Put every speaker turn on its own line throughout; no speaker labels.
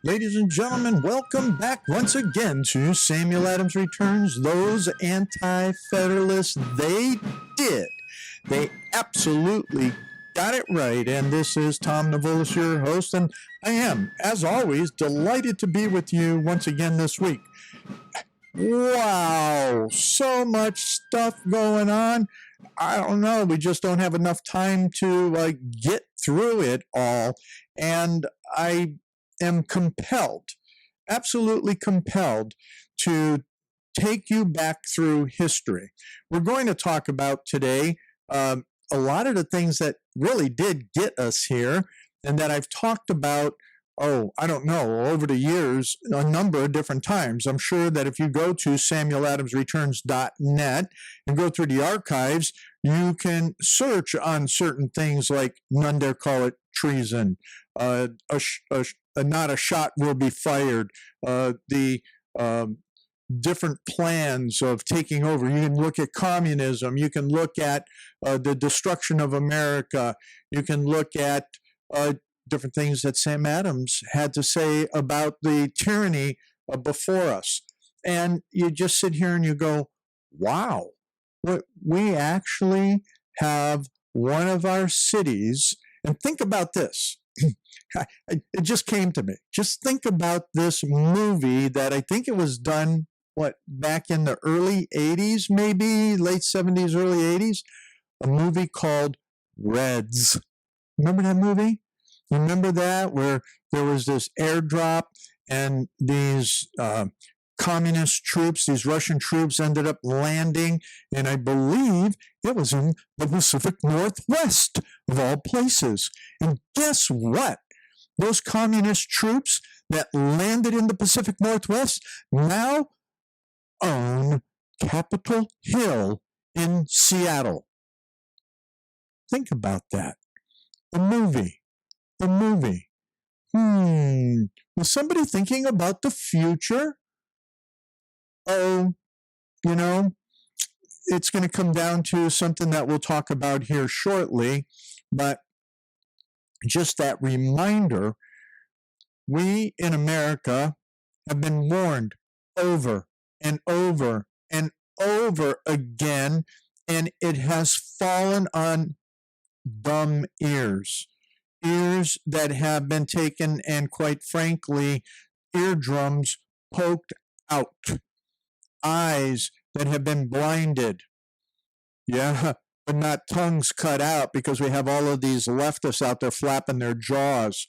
Ladies and gentlemen, welcome back once again to Samuel Adams Returns. Those anti-federalists, they did. They absolutely got it right. And this is Tom Navolis, your host, and I am, as always, delighted to be with you once again this week. Wow, so much stuff going on. I don't know, we just don't have enough time to get through it all. And I am compelled, absolutely compelled, to take you back through history. We're going to talk about today a lot of the things that really did get us here and that I've talked about, over the years, a number of different times. I'm sure that if you go to samueladamsreturns.net and go through the archives, you can search on certain things like none dare call it treason, not a shot will be fired, the different plans of taking over. You can look at communism. You can look at the destruction of America. You can look at different things that Sam Adams had to say about the tyranny before us. And you just sit here and you go, wow, we actually have one of our cities. And think about this. It just came to me. Just think about this movie that I think it was done, back in the early 80s, maybe late 70s, early 80s, a movie called Reds. Remember that movie? Remember that, where there was this airdrop and these communist troops, these Russian troops ended up landing, and I believe it was in the Pacific Northwest of all places. And guess what? Those communist troops that landed in the Pacific Northwest now own Capitol Hill in Seattle. Think about that. A movie. Was somebody thinking about the future? It's going to come down to something that we'll talk about here shortly, but just that reminder, we in America have been warned over and over and over again, and it has fallen on dumb ears that have been taken and, quite frankly, eardrums poked out, eyes that have been blinded. Yeah, but not tongues cut out, because we have all of these leftists out there flapping their jaws.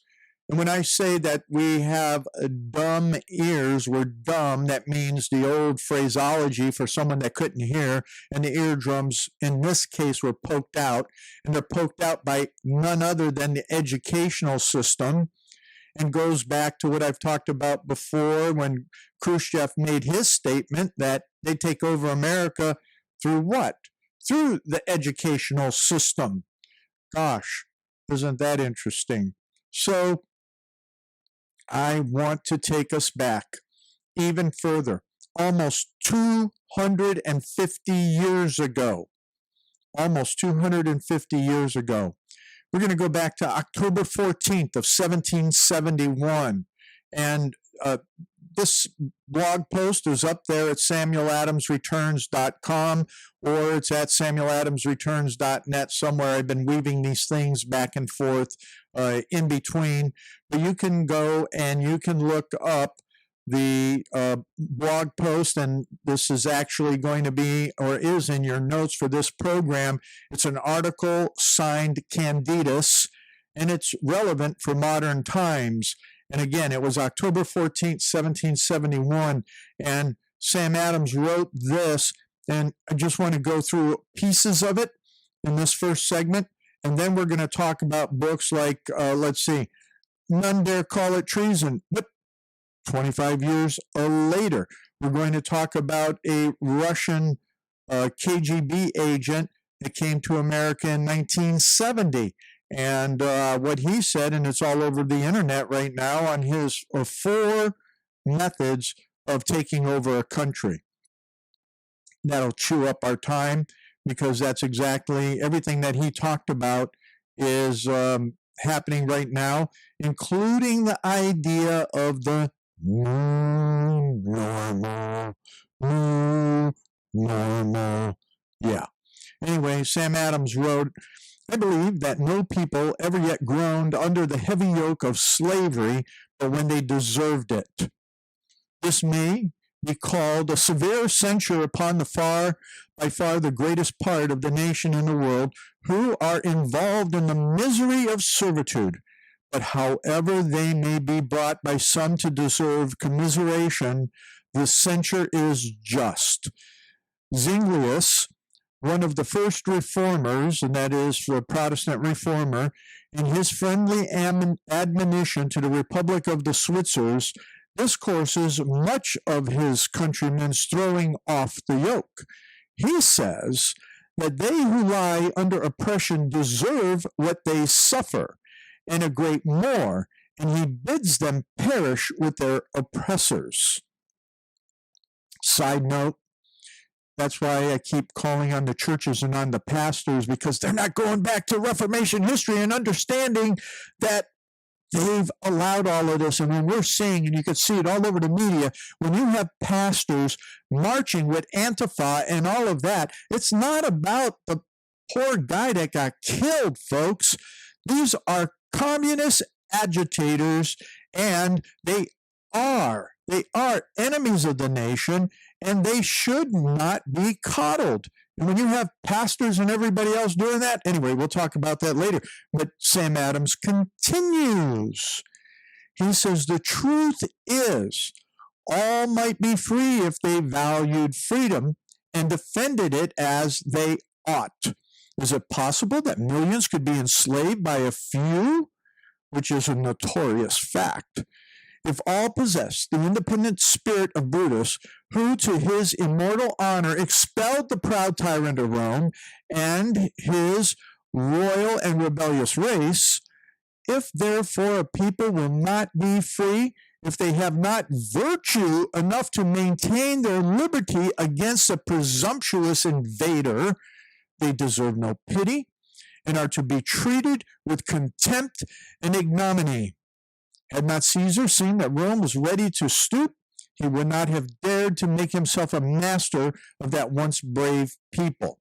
And when I say that we have dumb ears, we're dumb, that means the old phraseology for someone that couldn't hear, and the eardrums in this case were poked out, and they're poked out by none other than the educational system, and goes back to what I've talked about before when Khrushchev made his statement that they take over America through what? Through the educational system. Gosh, isn't that interesting? So I want to take us back even further, almost 250 years ago. Almost 250 years ago. We're going to go back to October 14th of 1771. And this blog post is up there at samueladamsreturns.com, or it's at samueladamsreturns.net somewhere. I've been weaving these things back and forth in between. But you can go and you can look up the blog post, and this is actually going to be, or is in your notes for this program. It's an article signed Candidus, and it's relevant for modern times. And again, it was October 14th, 1771, and Sam Adams wrote this, and I just want to go through pieces of it in this first segment, and then we're going to talk about books like, None Dare Call It Treason, but 25 years later, we're going to talk about a Russian KGB agent that came to America in 1970. And what he said, and it's all over the internet right now, on his 4 methods of taking over a country. That'll chew up our time, because that's exactly everything that he talked about is happening right now, including the idea of the new normal. Yeah. Anyway, Sam Adams wrote, I believe that no people ever yet groaned under the heavy yoke of slavery, but when they deserved it. This may be called a severe censure upon by far the greatest part of the nation in the world who are involved in the misery of servitude. But however they may be brought by some to deserve commiseration, the censure is just. Zuinglius, one of the first reformers, and that is for a Protestant reformer, in his friendly admonition to the Republic of the Switzers, discourses much of his countrymen's throwing off the yoke. He says that they who lie under oppression deserve what they suffer, and a great more, and he bids them perish with their oppressors. Side note, that's why I keep calling on the churches and on the pastors, because they're not going back to Reformation history and understanding that they've allowed all of this. And when we're seeing, and you can see it all over the media, when you have pastors marching with Antifa and all of that, it's not about the poor guy that got killed, folks. These are communist agitators, and they are enemies of the nation, and they should not be coddled. And when you have pastors and everybody else doing that, anyway, we'll talk about that later. But Sam Adams continues. He says, the truth is, all might be free if they valued freedom and defended it as they ought. Is it possible that millions could be enslaved by a few? Which is a notorious fact. If all possessed the independent spirit of Brutus, who to his immortal honor expelled the proud tyrant of Rome and his royal and rebellious race, if therefore a people will not be free, if they have not virtue enough to maintain their liberty against a presumptuous invader, they deserve no pity and are to be treated with contempt and ignominy. Had not Caesar seen that Rome was ready to stoop, he would not have dared to make himself a master of that once brave people.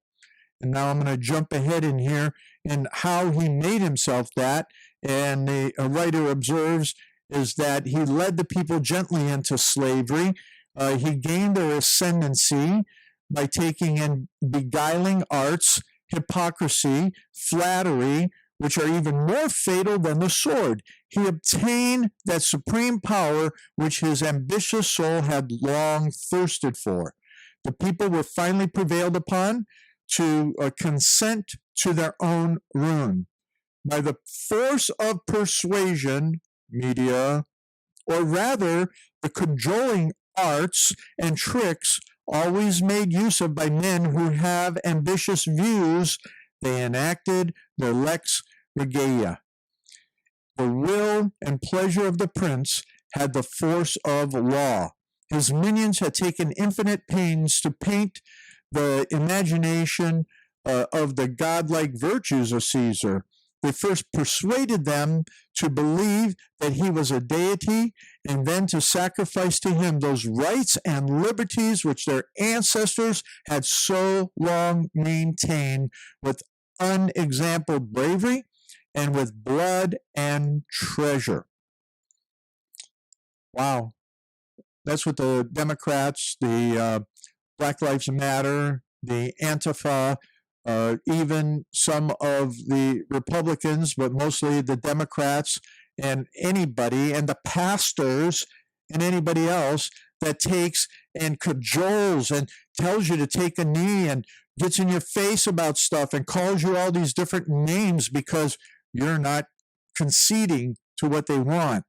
And now I'm going to jump ahead in here in how he made himself that. And the writer observes is that he led the people gently into slavery. He gained their ascendancy by taking in beguiling arts, hypocrisy, flattery, which are even more fatal than the sword. He obtained that supreme power which his ambitious soul had long thirsted for. The people were finally prevailed upon to consent to their own ruin. By the force of persuasion, media, or rather the cajoling arts and tricks always made use of by men who have ambitious views, they enacted their lex regalia. The will and pleasure of the prince had the force of law. His minions had taken infinite pains to paint the imagination of the godlike virtues of Caesar. They first persuaded them to believe that he was a deity, and then to sacrifice to him those rights and liberties which their ancestors had so long maintained with unexampled bravery and with blood and treasure. Wow. That's what the Democrats, the Black Lives Matter, the Antifa, even some of the Republicans, but mostly the Democrats and anybody, and the pastors and anybody else that takes and cajoles and tells you to take a knee and gets in your face about stuff and calls you all these different names because you're not conceding to what they want.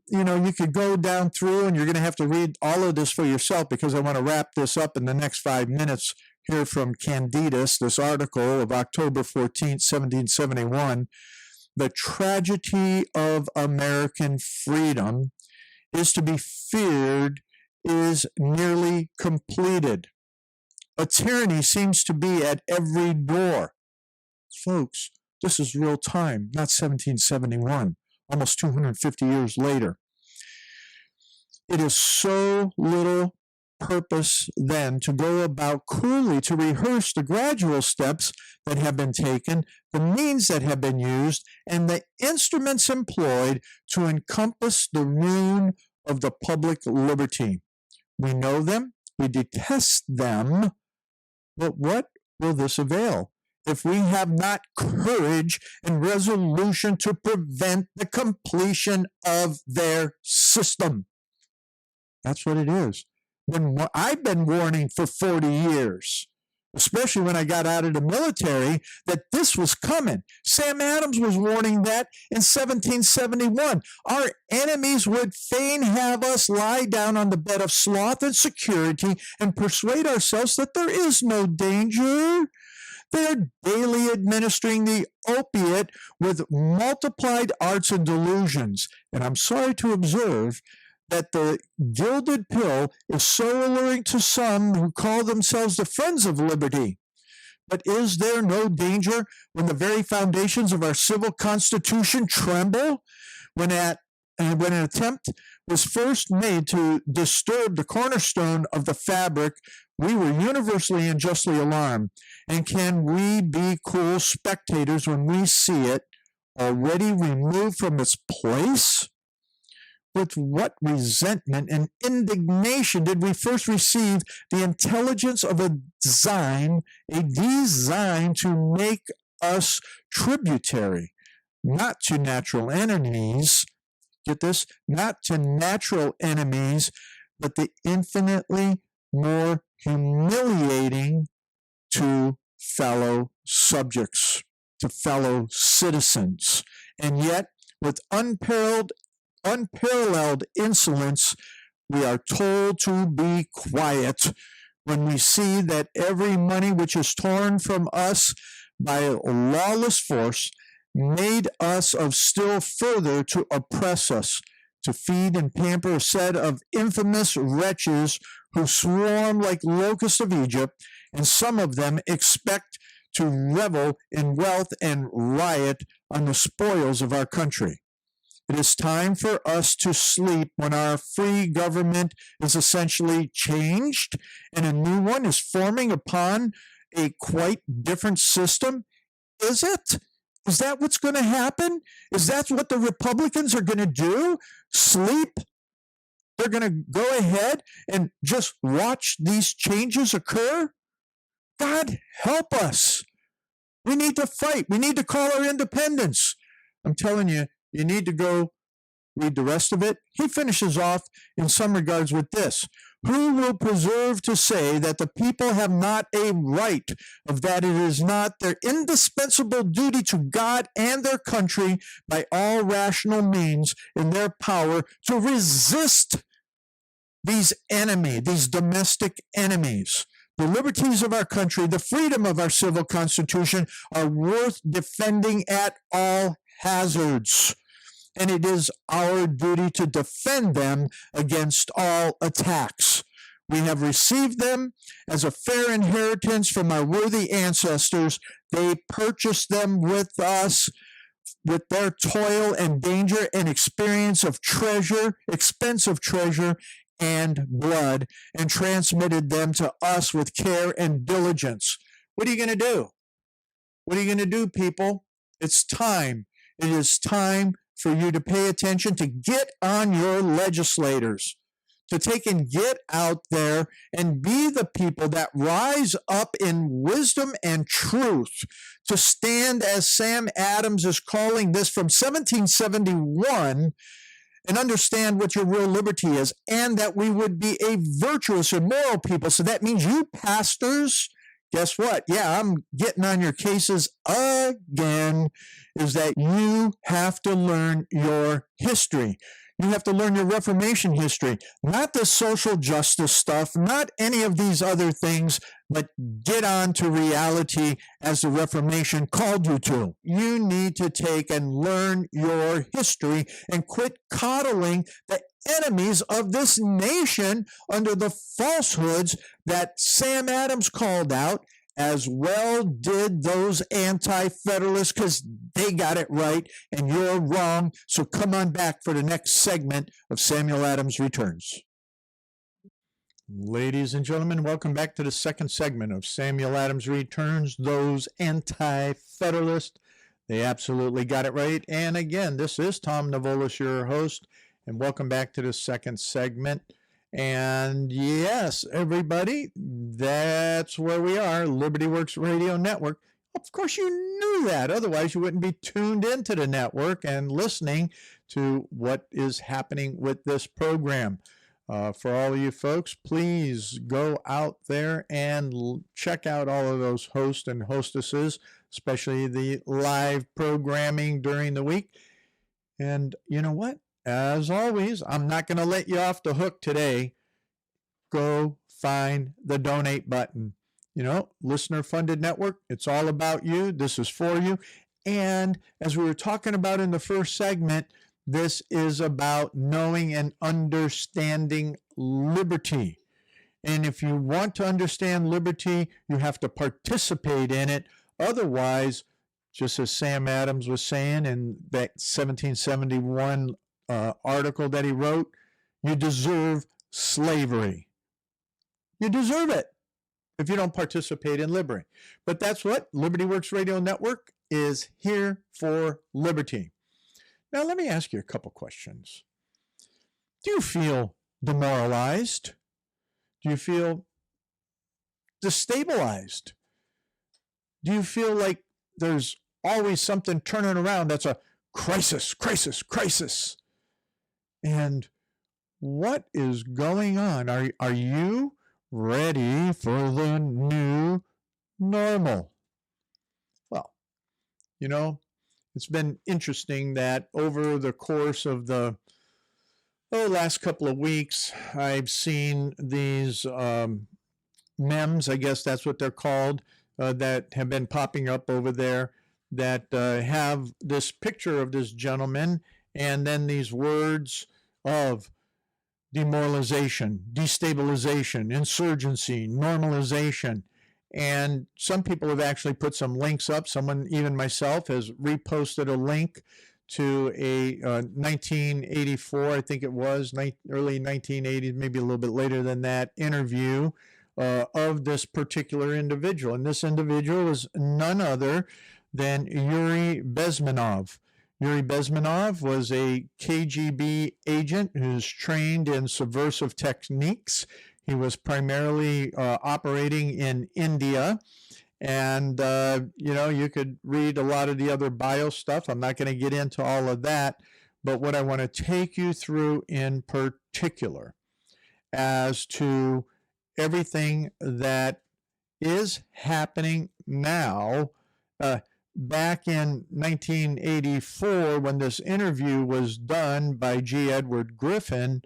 You could go down through, and you're going to have to read all of this for yourself, because I want to wrap this up in the next 5 minutes here from Candidus, this article of October 14th, 1771. The tragedy of American freedom is to be feared is nearly completed. A tyranny seems to be at every door. Folks, This is real time, not 1771, almost 250 years later. It is so little purpose then to go about cruelly to rehearse the gradual steps that have been taken, the means that have been used, and the instruments employed to encompass the ruin of the public liberty. We know them, we detest them, but what will this avail if we have not courage and resolution to prevent the completion of their system? That's what it is. I've been warning for 40 years, especially when I got out of the military, that this was coming. Sam Adams was warning that in 1771. Our enemies would fain have us lie down on the bed of sloth and security and persuade ourselves that there is no danger. They are daily administering the opiate with multiplied arts and delusions. And I'm sorry to observe that the gilded pill is so alluring to some who call themselves the friends of liberty. But is there no danger when the very foundations of our civil constitution tremble? When an attempt was first made to disturb the cornerstone of the fabric, we were universally and justly alarmed. And can we be cool spectators when we see it already removed from its place? With what resentment and indignation did we first receive the intelligence of a design to make us tributary, not to natural enemies, get this, not to natural enemies, but the infinitely more humiliating to fellow subjects, to fellow citizens. And yet, with unparalleled insolence, we are told to be quiet when we see that every money which is torn from us by lawless force made us of still further to oppress us, to feed and pamper a set of infamous wretches who swarm like locusts of Egypt, and some of them expect to revel in wealth and riot on the spoils of our country. It is time for us to sleep when our free government is essentially changed and a new one is forming upon a quite different system. Is it? Is that what's going to happen? Is that what the Republicans are going to do? Sleep? They're going to go ahead and just watch these changes occur? God help us. We need to fight. We need to call our independence. I'm telling you, you need to go read the rest of it. He finishes off in some regards with this. Who will preserve to say that the people have not a right, of that it is not their indispensable duty to God and their country by all rational means in their power to resist these domestic enemies? The liberties of our country, the freedom of our civil constitution are worth defending at all hazards. And it is our duty to defend them against all attacks. We have received them as a fair inheritance from our worthy ancestors. They purchased them with us, with their toil and danger and expense of treasure and blood, and transmitted them to us with care and diligence. What are you going to do? What are you going to do, people? It's time. It is time for you to pay attention, to get on your legislators, to take and get out there and be the people that rise up in wisdom and truth, to stand as Sam Adams is calling this from 1771, and understand what your real liberty is, and that we would be a virtuous and moral people. So that means you pastors, guess what? Yeah, I'm getting on your cases again, is that you have to learn your history. You have to learn your Reformation history, not the social justice stuff, not any of these other things, but get on to reality as the Reformation called you to. You need to take and learn your history and quit coddling the enemies of this nation under the falsehoods that Sam Adams called out as well did those anti-federalists, because they got it right and you're wrong. So come on back for the next segment of Samuel Adams Returns. Ladies and gentlemen, welcome back to the second segment of Samuel Adams Returns. Those anti-federalists, they absolutely got it right. And again, this is Tom Navolis, your host, and welcome back to the second segment. And yes, everybody, that's where we are, Liberty Works Radio Network. Of course, you knew that. Otherwise, you wouldn't be tuned into the network and listening to what is happening with this program. For all of you folks, please go out there and check out all of those hosts and hostesses, especially the live programming during the week. And you know what? As always, I'm not going to let you off the hook today. Go find the donate button. You know, listener-funded network, it's all about you. This is for you. And as we were talking about in the first segment, this is about knowing and understanding liberty. And if you want to understand liberty, you have to participate in it. Otherwise, just as Sam Adams was saying in that 1771 article that he wrote, you deserve slavery. You deserve it if you don't participate in liberty. But that's what Liberty Works Radio Network is here for, liberty. Now, let me ask you a couple questions. Do you feel demoralized? Do you feel destabilized? Do you feel like there's always something turning around that's a crisis, crisis, crisis? And what is going on? Are you ready for the new normal? Well, you know, it's been interesting that over the course of the last couple of weeks, I've seen these memes, I guess that's what they're called, that have been popping up over there that have this picture of this gentleman and then these words of demoralization, destabilization, insurgency, normalization. And some people have actually put some links up. Someone, even myself, has reposted a link to a 1984, I think it was, early 1980s, maybe a little bit later than that, interview of this particular individual. And this individual is none other than Yuri Bezmenov. Yuri Bezmenov was a KGB agent who's trained in subversive techniques. He was primarily operating in India. And, you know, you could read a lot of the other bio stuff. I'm not going to get into all of that. But what I want to take you through in particular as to everything that is happening now, back in 1984, when this interview was done by G. Edward Griffin,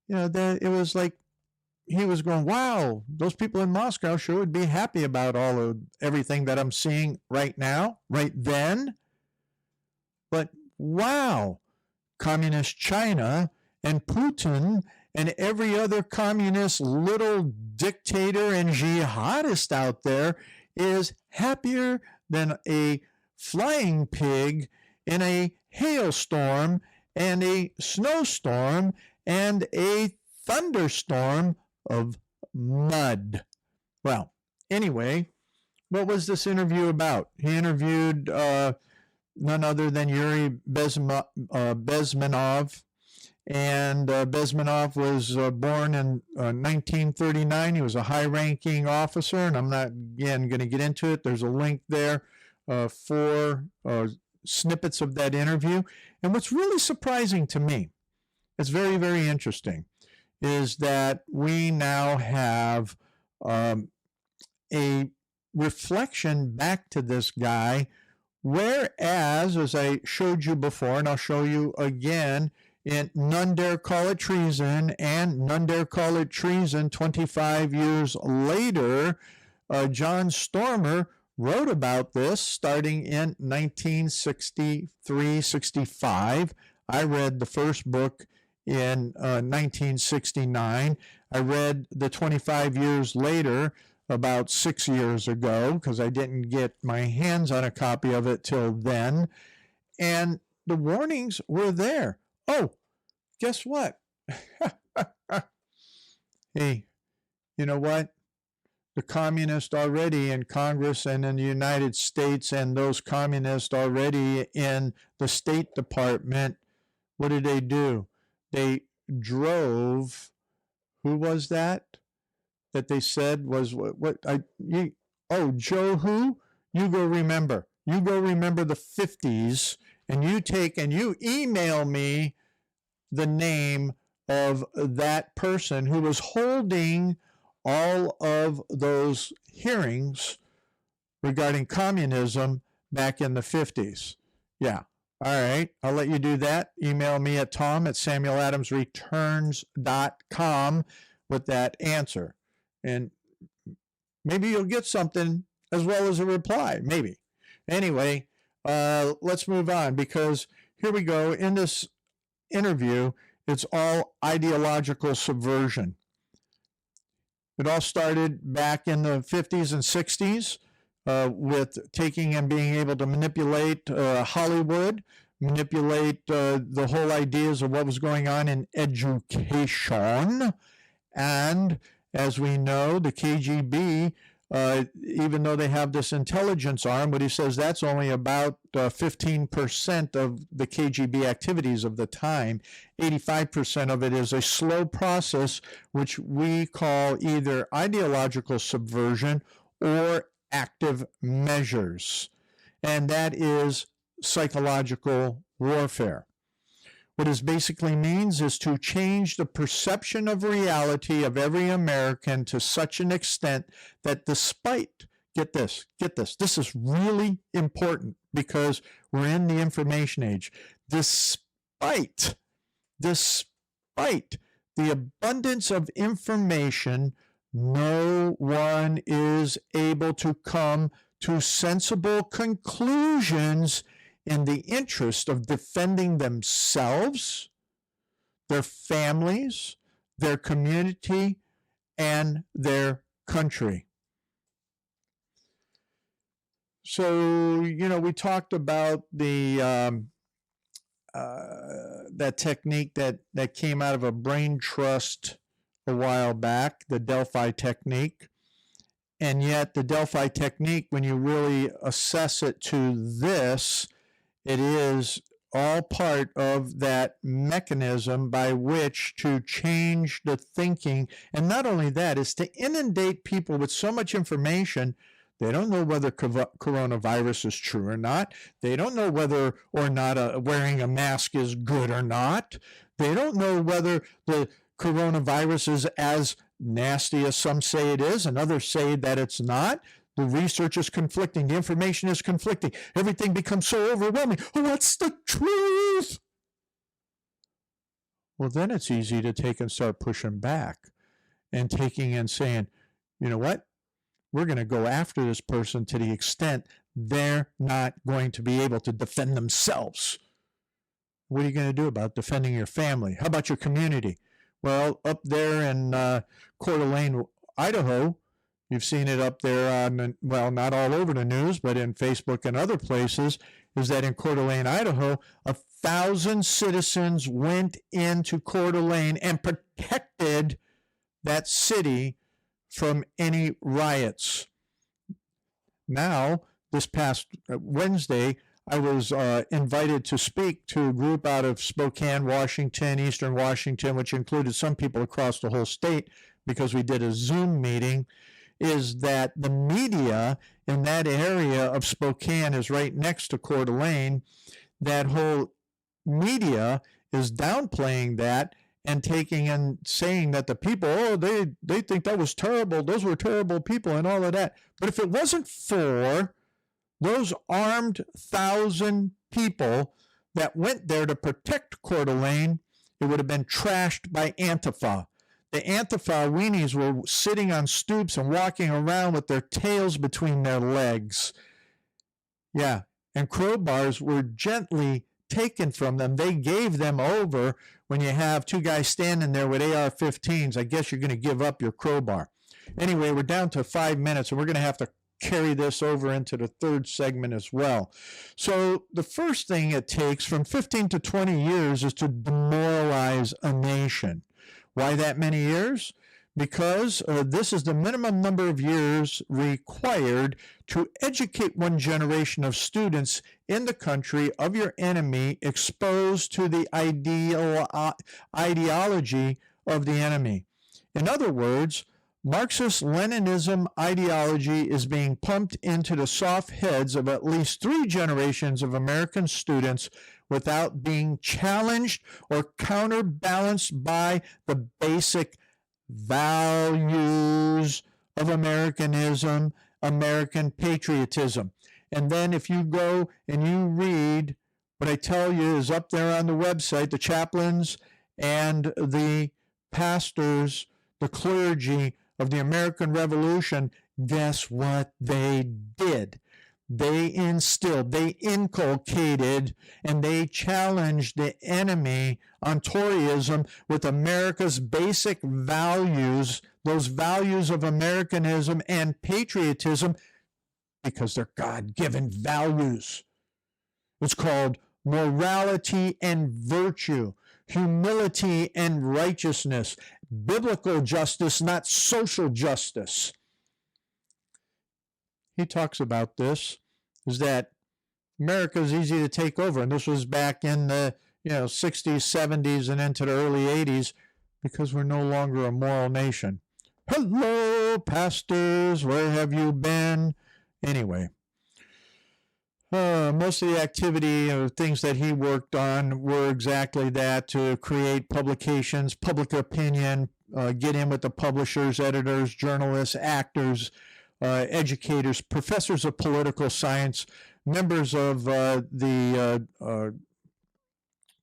you know, it was like he was going, wow, those people in Moscow sure would be happy about everything that I'm seeing right now, right then. But wow, communist China and Putin and every other communist little dictator and jihadist out there is happier than a flying pig in a hailstorm and a snowstorm and a thunderstorm of mud. Well, anyway, what was this interview about? He interviewed none other than Yuri Bezmenov. And Bezmenov was born in 1939. He was a high-ranking officer, and I'm not, again, going to get into it. There's a link there for snippets of that interview. And what's really surprising to me, it's very, very interesting, is that we now have a reflection back to this guy, whereas, as I showed you before, and I'll show you again, in None Dare Call It Treason and None Dare Call It Treason 25 years later, John Stormer wrote about this starting in 1963-65. I read the first book in 1969. I read the 25 years later about 6 years ago, because I didn't get my hands on a copy of it till then. And the warnings were there. Oh, guess what? Hey, you know what? The communists already in Congress and in the United States, and those communists already in the State Department, what did they do? They drove, who was that they said was Joe who? You go remember the 50s, and you email me the name of that person who was holding all of those hearings regarding communism back in the 50s. Yeah. All right. I'll let you do that. Email me at tom@samueladamsreturns.com with that answer. And maybe you'll get something as well as a reply. Maybe. Anyway, let's move on, because here we go. In this interview, it's all ideological subversion. It all started back in the 50s and 60s with taking and being able to manipulate Hollywood, manipulate the whole ideas of what was going on in education. And as we know, the KGB, even though they have this intelligence arm, but he says that's only about 15% of the KGB activities of the time. 85% of it is a slow process, which we call either ideological subversion or active measures. And that is psychological warfare. What this basically means is to change the perception of reality of every American to such an extent that despite, get this, this is really important because we're in the information age, despite the abundance of information, no one is able to come to sensible conclusions in the interest of defending themselves, their families, their community, and their country. So, we talked about the that technique that came out of a brain trust a while back, the Delphi Technique. And yet the Delphi Technique, when you really assess it to this, it is all part of that mechanism by which to change the thinking. And not only that, is to inundate people with so much information. They don't know whether coronavirus is true or not. They don't know whether or not wearing a mask is good or not. They don't know whether the coronavirus is as nasty as some say it is and others say that it's not. The research is conflicting. The information is conflicting. Everything becomes so overwhelming. What's the truth? Well, then it's easy to take and start pushing back and taking and saying, you know what? We're going to go after this person to the extent they're not going to be able to defend themselves. What are you going to do about defending your family? How about your community? Well, up there in Coeur d'Alene, Idaho, you've seen it up there on, well, not all over the news, but in Facebook and other places, is that in Coeur d'Alene, Idaho, 1,000 citizens went into Coeur d'Alene and protected that city from any riots. Now, this past Wednesday, I was invited to speak to a group out of Spokane, Washington, Eastern Washington, which included some people across the whole state because we did a Zoom meeting, is that the media in that area of Spokane is right next to Coeur d'Alene. That whole media is downplaying that and taking and saying that the people, they think that was terrible. Those were terrible people and all of that. But if it wasn't for those armed 1,000 people that went there to protect Coeur d'Alene, it would have been trashed by Antifa. The Antifa weenies were sitting on stoops and walking around with their tails between their legs. Yeah, and crowbars were gently taken from them. They gave them over. When you have two guys standing there with AR-15s, I guess you're going to give up your crowbar. Anyway, we're down to 5 minutes, and we're going to have to carry this over into the third segment as well. So the first thing it takes from 15 to 20 years is to demoralize a nation. Why that many years? Because this is the minimum number of years required to educate one generation of students in the country of your enemy exposed to the ideology of the enemy. In other words, Marxist-Leninism ideology is being pumped into the soft heads of at least 3 generations of American students without being challenged or counterbalanced by the basic values of Americanism, American patriotism. And then if you go and you read what I tell you is up there on the website, the chaplains and the pastors, the clergy of the American Revolution, guess what they did? They instilled, they inculcated, and they challenged the enemy on Toryism with America's basic values, those values of Americanism and patriotism, because they're God-given values. It's called morality and virtue, humility and righteousness, biblical justice, not social justice. He talks about this, is that America is easy to take over. And this was back in the 60s, 70s, and into the early 80s, because we're no longer a moral nation. Hello, pastors, where have you been? Anyway, most of the activity of things that he worked on were exactly that, to create publications, public opinion, get in with the publishers, editors, journalists, actors, educators, professors of political science, members of the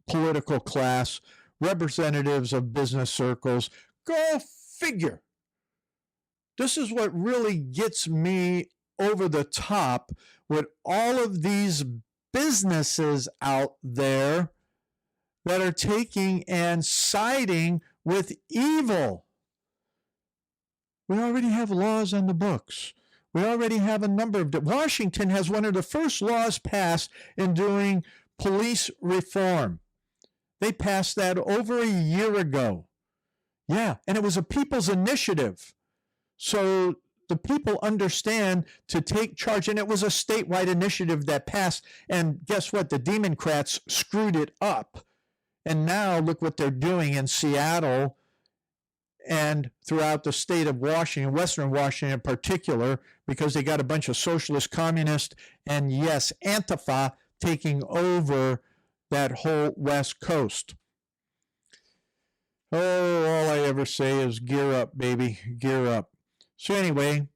political class, representatives of business circles. Go figure. This is what really gets me over the top with all of these businesses out there that are taking and siding with evil. We already have laws on the books. We already have a number of... Washington has one of the first laws passed in doing police reform. They passed that over a year ago. Yeah, and it was a people's initiative. So the people understand to take charge, and it was a statewide initiative that passed, and guess what? The Democrats screwed it up. And now look what they're doing in Seattle and throughout the state of Washington, Western Washington in particular, because they got a bunch of socialist, communist, and yes, Antifa taking over that whole West Coast. Oh, all I ever say is gear up, baby, gear up. So anyway,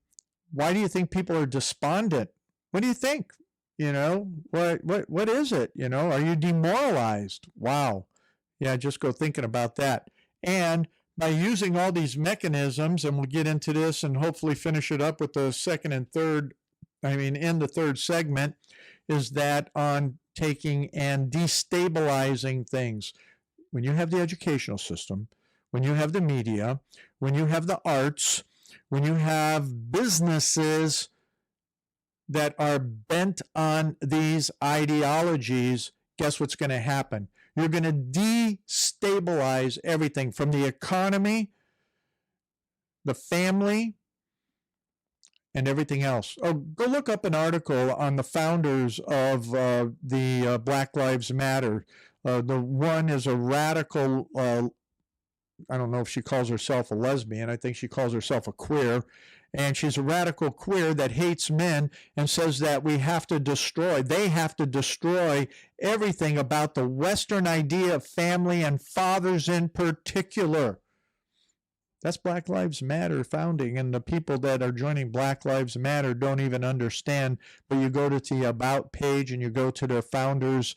why do you think people are despondent? What do you think? What is it? Are you demoralized? Wow. Yeah, just go thinking about that. And by using all these mechanisms, and we'll get into this and hopefully finish it up with the in the third segment, is that on taking and destabilizing things. When you have the educational system, when you have the media, when you have the arts, when you have businesses that are bent on these ideologies, guess what's going to happen? You're going to destabilize everything from the economy, the family, and everything else. Oh, go look up an article on the founders of the Black Lives Matter. The one is a radical, I don't know if she calls herself a lesbian. I think she calls herself a queer. And she's a radical queer that hates men and says that they have to destroy everything about the Western idea of family and fathers in particular. That's Black Lives Matter founding, and the people that are joining Black Lives Matter don't even understand. But you go to the About page and you go to the founders'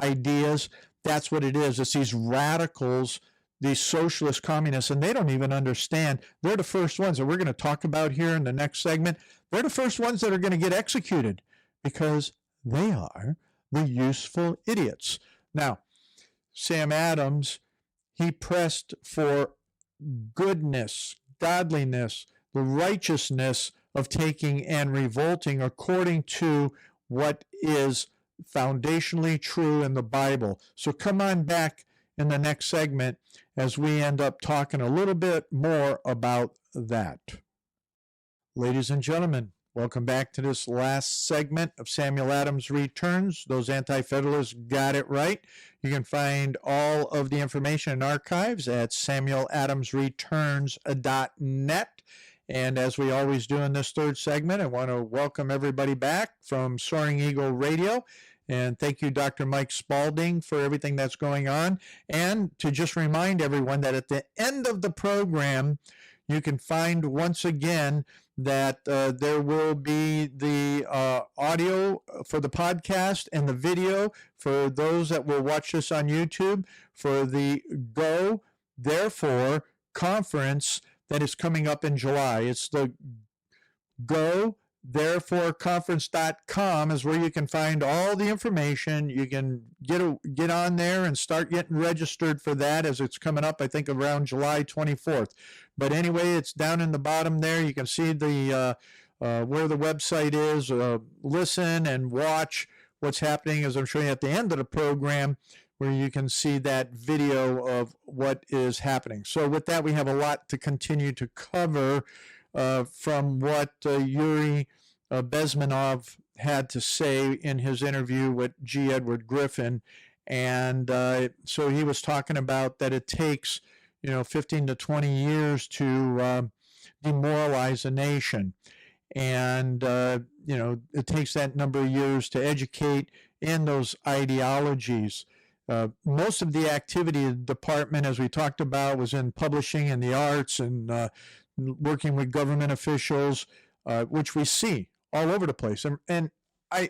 ideas. That's what it is. It's these radicals, these socialist communists, and they don't even understand. They're the first ones that we're going to talk about here in the next segment. They're the first ones that are going to get executed because they are the useful idiots. Now, Sam Adams, he pressed for goodness, godliness, the righteousness of taking and revolting according to what is foundationally true in the Bible. So come on back in the next segment as we end up talking a little bit more about that. Ladies and gentlemen, welcome back to this last segment of Samuel Adams Returns. Those Anti-Federalists got it right. You can find all of the information in archives at samueladamsreturns.net. And as we always do in this third segment, I want to welcome everybody back from Soaring Eagle Radio. And thank you, Dr. Mike Spalding, for everything that's going on. And to just remind everyone that at the end of the program, you can find once again that there will be the audio for the podcast and the video for those that will watch this on YouTube for the Go, Therefore conference that is coming up in July. It's the Go, Therefore conference.com is where you can find all the information. You can get on there and start getting registered for that as it's coming up, I think, around July 24th. But anyway, it's down in the bottom there. You can see the where the website is. Listen and watch what's happening, as I'm showing you at the end of the program, where you can see that video of what is happening. So with that, we have a lot to continue to cover from what Yuri Bezmenov had to say in his interview with G. Edward Griffin. And so he was talking about that it takes 15 to 20 years to demoralize a nation. And, it takes that number of years to educate in those ideologies. Most of the activity of the department, as we talked about, was in publishing and the arts and working with government officials, which we see all over the place. And I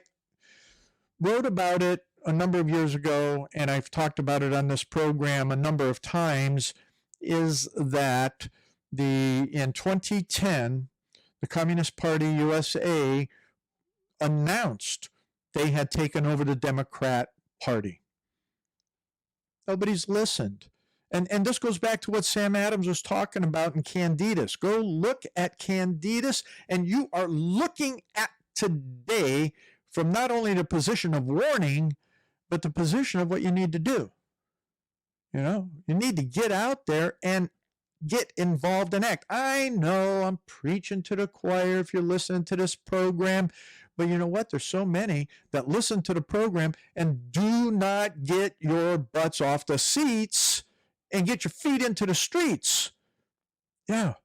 wrote about it a number of years ago, and I've talked about it on this program a number of times, is that in 2010, the Communist Party USA announced they had taken over the Democrat Party. Nobody's listened. And this goes back to what Sam Adams was talking about in Candidus. Go look at Candidus, and you are looking at today from not only the position of warning, but the position of what you need to do. You need to get out there and get involved and act. I know I'm preaching to the choir if you're listening to this program, but you know what? There's so many that listen to the program and do not get your butts off the seats and get your feet into the streets. Yeah,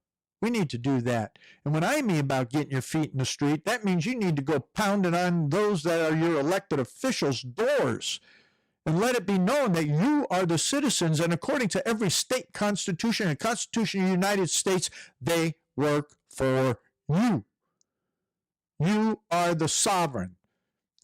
we need to do that. And when I mean about getting your feet in the street, that means you need to go pounding on those that are your elected officials' doors and let it be known that you are the citizens, and according to every state constitution and Constitution of the United States, they work for you. You are the sovereign.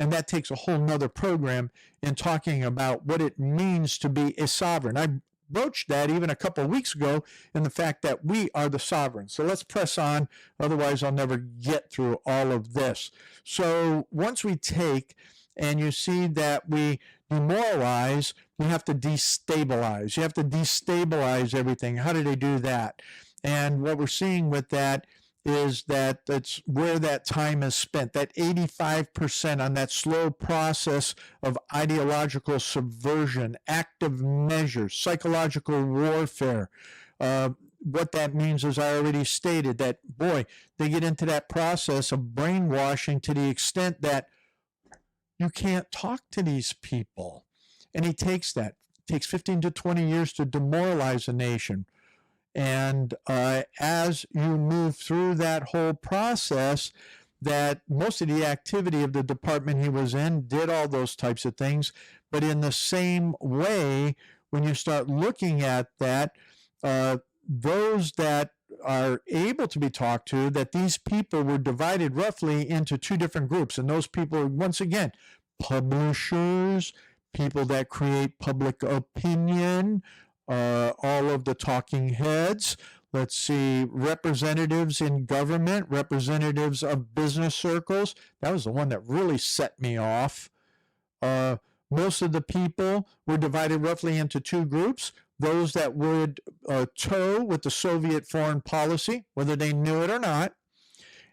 And that takes a whole nother program in talking about what it means to be a sovereign. I broached that even a couple of weeks ago in the fact that we are the sovereign. So let's press on, otherwise I'll never get through all of this. So once we take, and you see that we demoralize, we have to destabilize. You have to destabilize everything. How do they do that? And what we're seeing with that is that that's where that time is spent, that 85% on that slow process of ideological subversion, active measures, psychological warfare. What that means is, I already stated that, boy, they get into that process of brainwashing to the extent that you can't talk to these people. And he takes that. It takes 15 to 20 years to demoralize a nation. And as you move through that whole process, that most of the activity of the department he was in did all those types of things. But in the same way, when you start looking at that, those that are able to be talked to, that these people were divided roughly into two different groups. And those people are, once again, publishers, people that create public opinion, all of the talking heads. Let's see, representatives in government, representatives of business circles. That was the one that really set me off. Most of the people were divided roughly into two groups. those that would toe with the Soviet foreign policy, whether they knew it or not,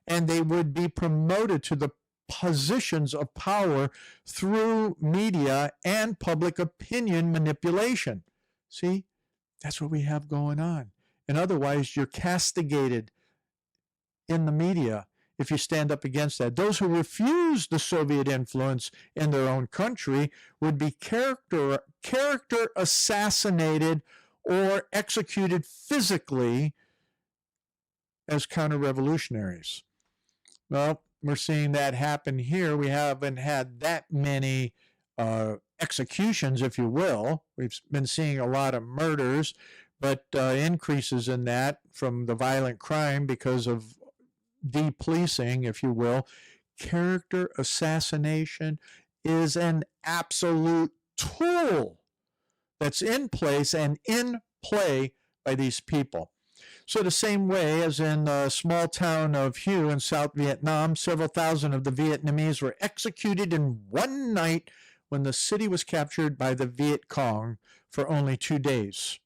and they would be promoted to the positions of power through media and public opinion manipulation. See, that's what we have going on. And otherwise, you're castigated in the media if you stand up against that. Those who refuse the Soviet influence in their own country would be character assassinated or executed physically as counter-revolutionaries. Well, we're seeing that happen here. We haven't had that many executions, if you will. We've been seeing a lot of murders, but increases in that from the violent crime because of de-policing, if you will. Character assassination is an absolute tool that's in place and in play by these people. So the same way as in the small town of Coeur in South Vietnam, several thousand of the Vietnamese were executed in one night when the city was captured by the Viet Cong for only 2 days.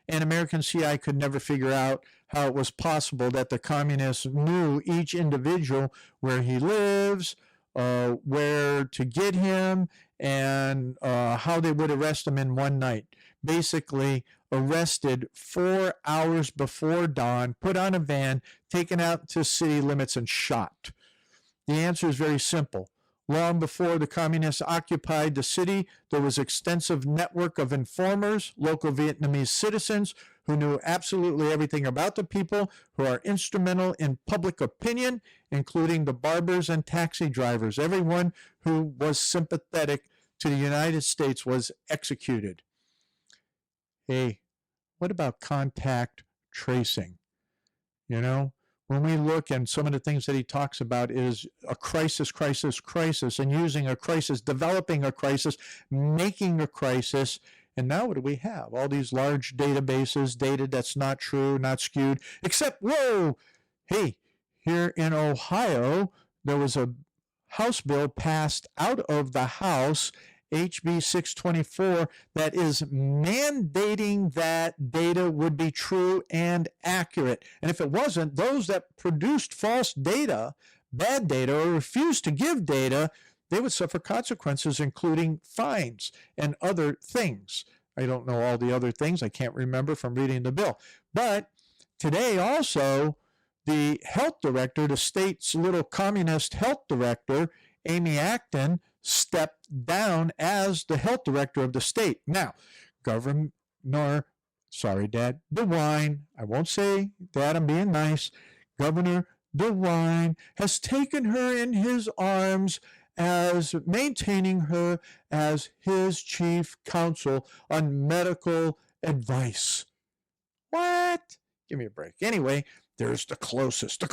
And American CI could never figure out how it was possible that the communists knew each individual, where he lives, where to get him, and how they would arrest him in one night. Basically, arrested 4 hours before dawn, put on a van, taken out to city limits, and shot. The answer is very simple. Long before the communists occupied the city, there was an extensive network of informers, local Vietnamese citizens who knew absolutely everything about the people, who are instrumental in public opinion, including the barbers and taxi drivers. Everyone who was sympathetic to the United States was executed. Hey, what about contact tracing? You know, when we look, and some of the things that he talks about is a crisis, and using a crisis, developing a crisis, making a crisis. And now what do we have? All these large databases, data that's not true, not skewed, except, whoa, hey, here in Ohio, there was a House bill passed out of the House, HB 624, that is mandating that data would be true and accurate. And if it wasn't, those that produced false data, bad data, or refused to give data, they would suffer consequences, including fines and other things. I don't know all the other things. I can't remember from reading the bill. But today also, the health director, the state's little communist health director, Amy Acton, stepped down as the health director of the state. Now, DeWine, I won't say that, I'm being nice. Governor DeWine has taken her in his arms as maintaining her as his chief counsel on medical advice. What? Give me a break. Anyway, there's the closest.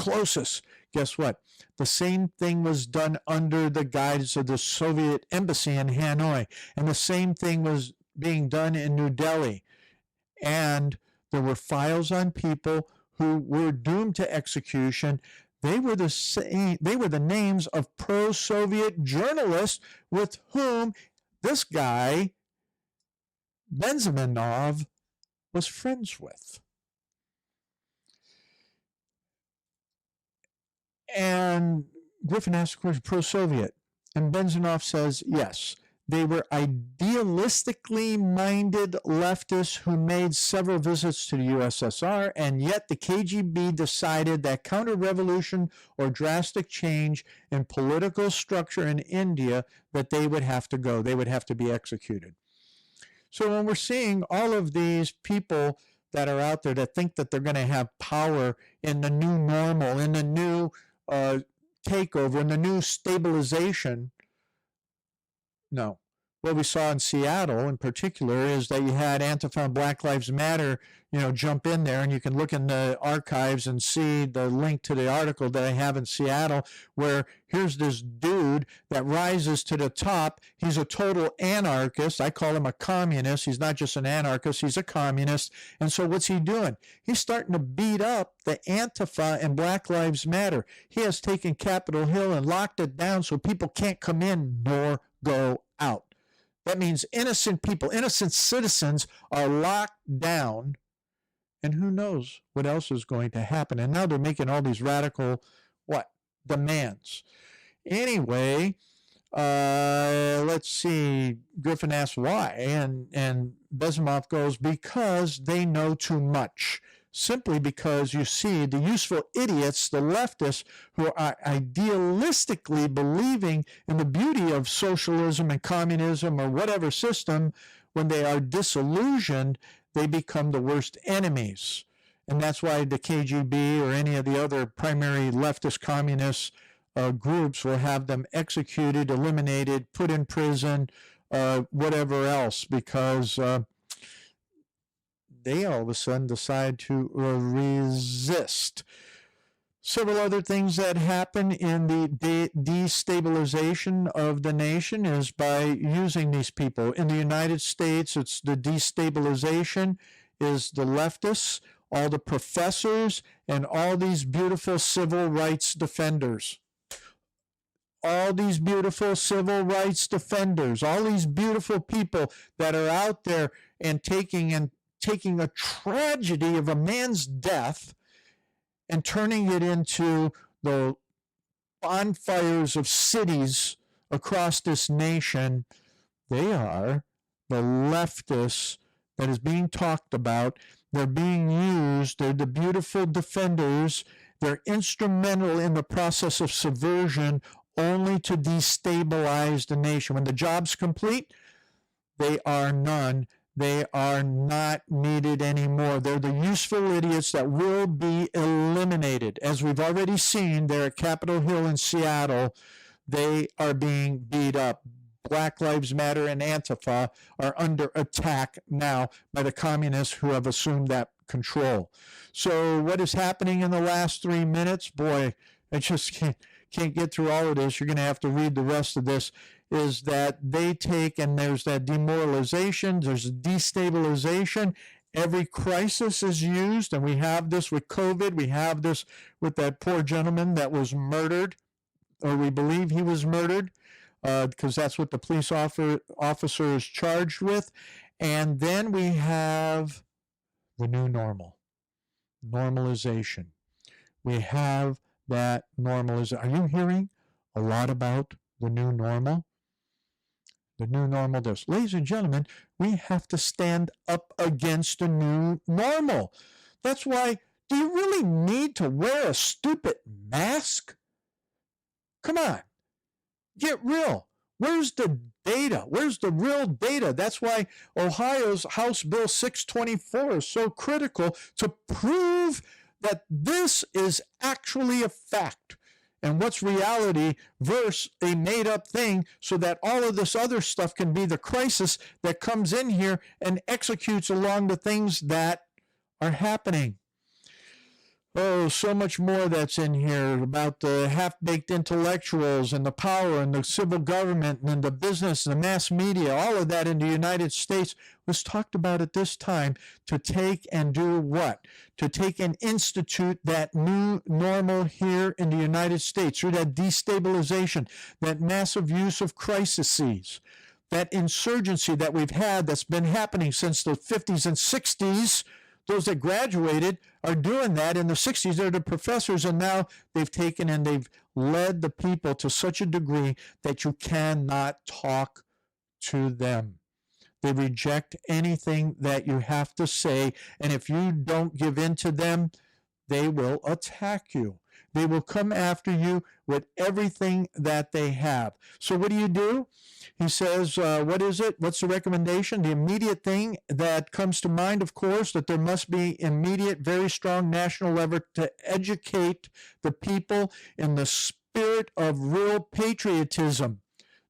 Guess what? The same thing was done under the guidance of the Soviet embassy in Hanoi, and the same thing was being done in New Delhi. And there were files on people who were doomed to execution. They were the names of pro-Soviet journalists with whom this guy, Bezmenov, was friends with. And Griffin asked the question, pro-Soviet. And Bezmenov says, yes, they were idealistically minded leftists who made several visits to the USSR, and yet the KGB decided that counter-revolution or drastic change in political structure in India, that they would have to go. They would have to be executed. So when we're seeing all of these people that are out there that think that they're going to have power in the new normal, in the new takeover, in the new stabilization. No. What we saw in Seattle in particular is that you had Antifa and Black Lives Matter, jump in there, and you can look in the archives and see the link to the article that I have in Seattle, where here's this dude that rises to the top. He's a total anarchist. I call him a communist. He's not just an anarchist, he's a communist. And so what's he doing? He's starting to beat up the Antifa and Black Lives Matter. He has taken Capitol Hill and locked it down so people can't come in nor go out. That means innocent people, innocent citizens are locked down, and who knows what else is going to happen. And now they're making all these radical, demands. Anyway, let's see. Griffin asks why, and Bezmenov goes, because they know too much. Simply because, you see, the useful idiots, the leftists, who are idealistically believing in the beauty of socialism and communism or whatever system, when they are disillusioned, they become the worst enemies. And that's why the KGB or any of the other primary leftist communist groups will have them executed, eliminated, put in prison, whatever else, because they all of a sudden decide to resist. Several other things that happen in the destabilization of the nation is by using these people. In the United States, it's the destabilization is the leftists, all the professors, and all these beautiful civil rights defenders. All these beautiful civil rights defenders, all these beautiful people that are out there and taking a tragedy of a man's death and turning it into the bonfires of cities across this nation. They are the leftists that is being talked about. They're being used. They're the beautiful defenders. They're instrumental in the process of subversion only to destabilize the nation. When the job's complete, they are none. They are not needed anymore. They're the useful idiots that will be eliminated. As we've already seen there at Capitol Hill in Seattle, they are being beat up. Black Lives Matter and Antifa are under attack now by the communists who have assumed that control. So what is happening in the last 3 minutes? Boy, I just can't get through all of this. You're going to have to read the rest of this. Is that they take, and there's that demoralization, there's destabilization. Every crisis is used, and we have this with COVID. We have this with that poor gentleman that was murdered, or we believe he was murdered, because that's what the police officer is charged with. And then we have the new normal, normalization. We have that normalization. Are you hearing a lot about the new normal? The new normal does. Ladies and gentlemen, we have to stand up against the new normal. That's why, do you really need to wear a stupid mask? Come on, get real. Where's the data? Where's the real data? That's why Ohio's House Bill 624 is so critical, to prove that this is actually a fact. And what's reality versus a made-up thing, so that all of this other stuff can be the crisis that comes in here and executes along the things that are happening. Oh, so much more that's in here about the half-baked intellectuals and the power and the civil government and the business and the mass media. All of that in the United States was talked about at this time to take and do what? To take and institute that new normal here in the United States through that destabilization, that massive use of crises, that insurgency that we've had that's been happening since the 50s and 60s. Those that graduated are doing that. In the 60s, they're the professors, and now they've taken and they've led the people to such a degree that you cannot talk to them. They reject anything that you have to say, and if you don't give in to them, they will attack you. They will come after you with everything that they have. So what do? He says, what is it? What's the recommendation? The immediate thing that comes to mind, of course, that there must be immediate, very strong national effort to educate the people in the spirit of real patriotism.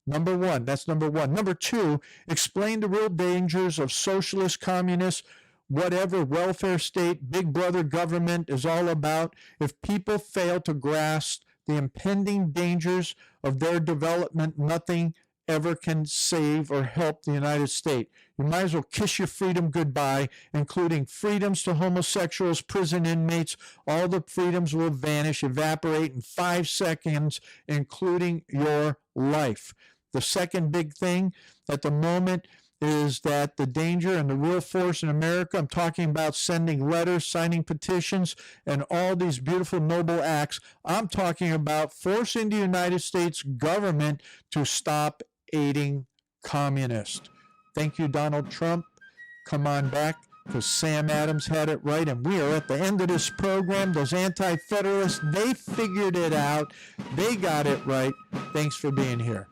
Number one, that's number one. Number two, explain the real dangers of socialist, communist, whatever welfare state, big brother government is all about. If people fail to grasp the impending dangers of their development, nothing ever can save or help the United States. You might as well kiss your freedom goodbye, including freedoms to homosexuals, prison inmates. All the freedoms will vanish, evaporate in 5 seconds, including your life. The second big thing at the moment is that the danger and the real force in America, I'm talking about sending letters, signing petitions, and all these beautiful, noble acts. I'm talking about forcing the United States government to stop aiding communists. Thank you, Donald Trump. Come on back, because Sam Adams had it right, and we are at the end of this program. Those anti-federalists, they figured it out. They got it right. Thanks for being here.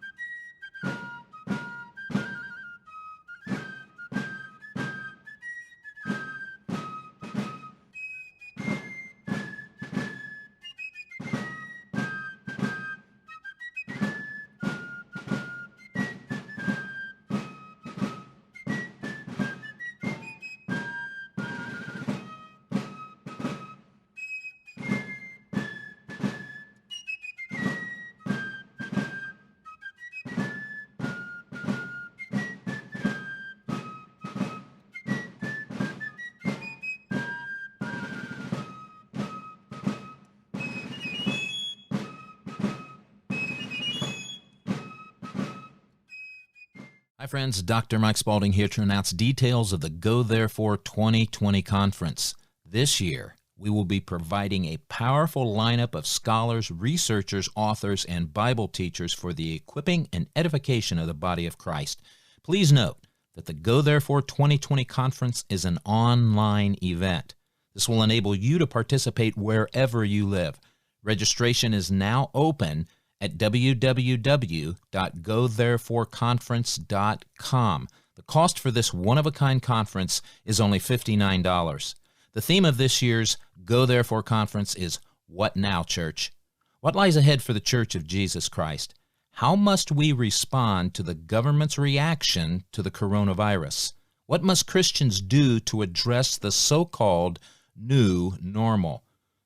Hi friends, Dr. Mike Spalding here to announce details of the Go Therefore 2020 conference. This year, we will be providing a powerful lineup of scholars, researchers, authors, and Bible teachers for the equipping and edification of the body of Christ. Please note that the Go Therefore 2020 conference is an online event. This will enable you to participate wherever you live. Registration is now open at www.gothereforeconference.com. The cost for this one-of-a-kind conference is only $59. The theme of this year's Go Therefore conference is What Now, Church? What lies ahead for the Church of Jesus Christ? How must we respond to the government's reaction to the coronavirus? What must Christians do to address the so-called new normal?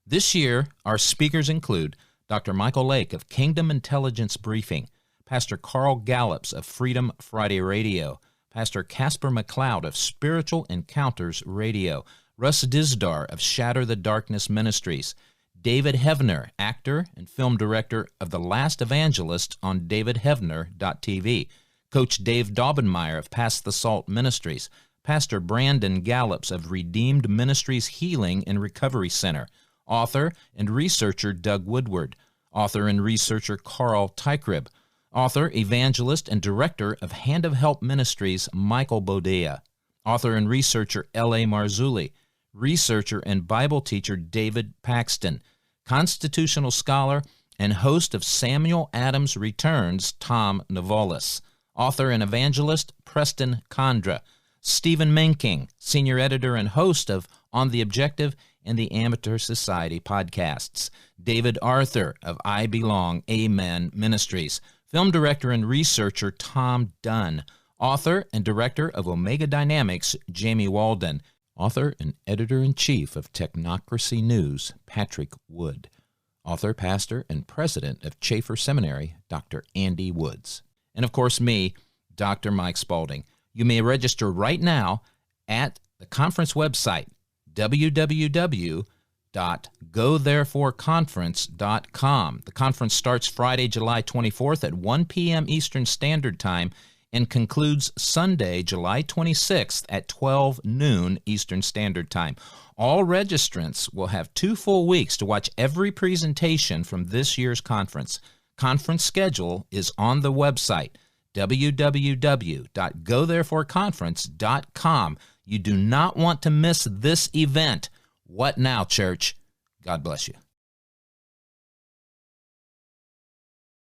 This year, our speakers include Dr. Michael Lake of Kingdom Intelligence Briefing, Pastor Carl Gallups of Freedom Friday Radio, Pastor Casper McLeod of Spiritual Encounters Radio, Russ Dizdar of Shatter the Darkness Ministries, David Hevner, actor and film director of The Last Evangelist on davidhevner.tv, Coach Dave Daubenmeyer of Pass the Salt Ministries, Pastor Brandon Gallups of Redeemed Ministries Healing and Recovery Center, author and researcher Doug Woodward, author and researcher Carl Teichribb, author, evangelist, and director of Hand of Help Ministries Michael Bodea, author and researcher L.A. Marzulli, researcher and Bible teacher David Paxton, constitutional scholar and host of Samuel Adams Returns Tom Novalis, author and evangelist Preston Condra, Stephen Menking, senior editor and host of On the Objective and the Amateur Society podcasts, David Arthur of I Belong, Amen Ministries, film director and researcher Tom Dunn, author and director of Omega Dynamics Jamie Walden, author and editor-in-chief of Technocracy News Patrick Wood, author, pastor, and president of Chafer Seminary Dr. Andy Woods, and of course me, Dr. Mike Spalding. You may register right now at the conference website, www.gothereforeconference.com. The conference starts Friday, July 24th at 1 p.m. Eastern Standard Time and concludes Sunday, July 26th at 12 noon Eastern Standard Time. All registrants will have 2 full weeks to watch every presentation from this year's conference. Conference schedule is on the website, www.gothereforeconference.com. You do not want to miss this event. What now, church? God bless you.